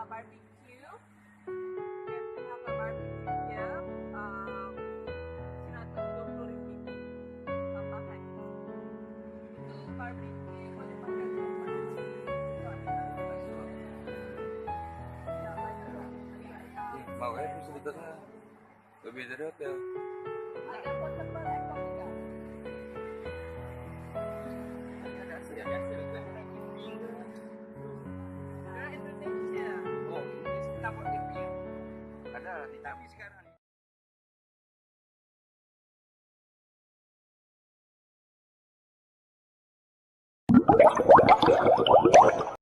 barbecue. We have a barbecue here. 120,000 tambahan. Itu barbecue boleh makan sama nasi. Ya, banyak. Mau bisa ditengah. Lebih dari hotel. Ada portable ekor juga. Indonesia. Oh, Lapor di ada di kami sekarang.